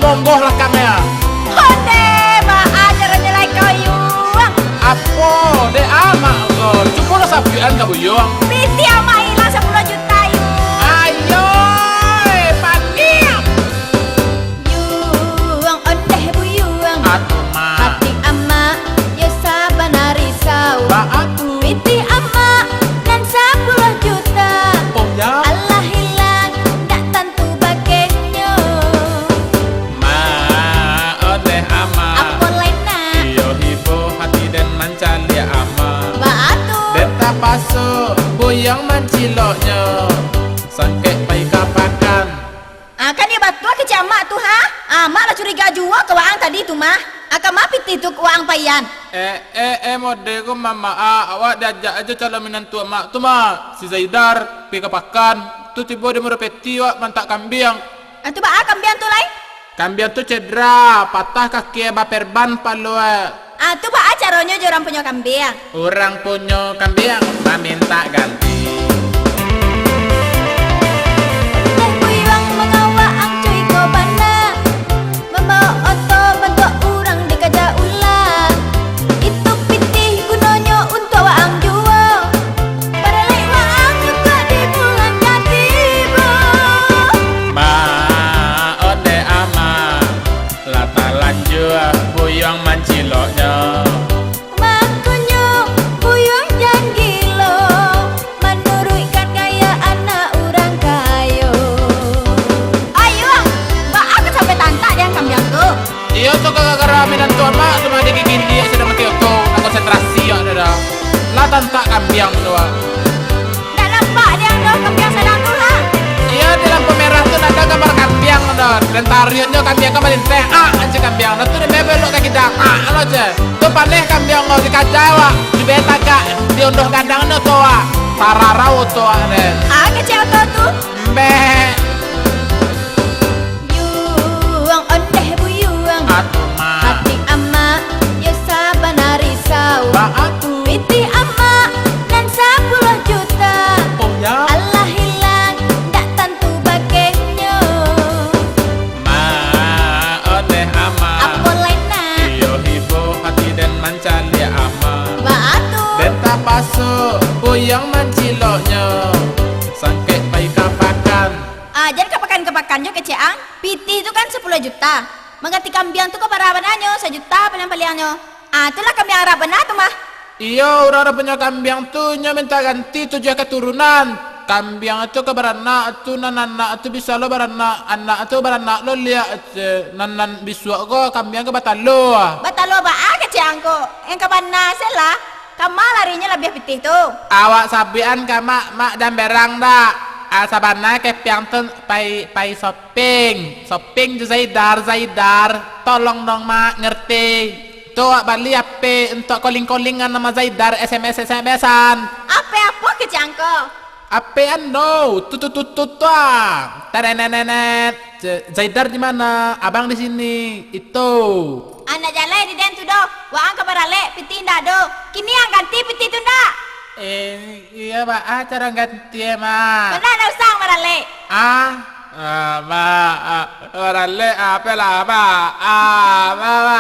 monggoh lah kami ya. Honde ba ajar nilai kayuang. Apa de ama go. Cukup lah sapian ka buyong. Piti ama hilang 10 juta yu. Ayo, panggil. Yuang ondeh buyuang. Atuh mah. Hati ama ya saban risau. Ba atuh. Piti ama dan 10 juta. Oh ya. Allah hilang tak tentu bagainya. Ma oleh ama. Apa lainnya? Iyo hibo hati dan mancalia ama. Batu. Dan tak pasuk buyong manciloknya. Sangke pai kapakan. Kan dia batua ke camak tuh ha? Mak lah curiga jua ke waang tadi tuh mah. Akan mapit itu ke waang payan. Mode ko mama awak diajak aja calon menantu mak tu mah si Zaidar pi kapakan tu tiba dia merepeti wak mantak kambing. Itu ba kambian tuh lain? Kambing tu cedera, patah kaki baperban palu. Itu ba caranya orang punya kambing. Orang punya kambing minta ganti. Teh buyuang mengawak ang cuy ko bana. Membawa oto bantu orang dikaja ulah. Itu pitih gunanya untuk waang jua. Baralek waang juga di bulan katiba. Ma ode ama lata lanjut buyong manciloknya. Makanya buyuang jangan gila. Menurutkan gaya anak orang kayo. Ayo, mbak aku sampai tantak dia kambing tuh. Iyo tu gara-gara menantu mak cuma digigit dia sudah mati aku nak konsentrasi ya dah. Lah tantak kambing tu. Tak nampak dia ada kambing sedang tuh ha. Iya di lampu merah tuh ada gambar kambing dor. Dan tariannya kambing kemarin teh aja kambing. Nah tuh di bebelok kaki dah lo aja. Tuh paneh kambing lo di kajawa di beta kak di unduh kandang no toa. Tararau toa deh. Kecil tuh. Mbeh. Yuang ondeh buyuang. Atuh mah. Hati ama ya saban risau. Ba atuh. Piti ama dan 10 juta. Oh ya. Allah hilang tak tentu bagainya. Ma oleh ama. Apa lainnya? Iyo hibo hati dan mancalia ama. Batu. Dan tak pasuk buyong manciloknya. Sangke pai kapakan. Jadi kepakan-kepakannya keceang. Piti itu kan 10 juta. Mengganti kambing tuh ke para benanya 1 juta paling-palingnya. Itulah kambing Arab benar tuh mah. Iya, orang punya kambing tuh nya minta ganti 7 keturunan. Kambing itu ke beranak tuh anak itu bisa lo beranak, anak itu beranak lo lihat nanan biswa go kambing ke batalo. Batalo ba keceang ko. Yang kabana sela. Kamu larinya lebih piti tuh. Awak sabian ka mak dan berang dak. Sabana ke piang tuh pai shopping ju Zaidar tolong dong mak ngerti. Tuh bali apa untuk calling-callingan nama Zaidar SMS-an. Apa keceang ko? Apaan no? Tutut Tarenenet. Zaidar di mana? Abang di sini. Itu. Anak jalan di den tu do. Waang kabarale piti ndak do. Kini yang ganti piti tu ndak. Iya pak. Cara ganti ya mak. Benar nak usang barale. Mak. Orale apa lah mak. Mak.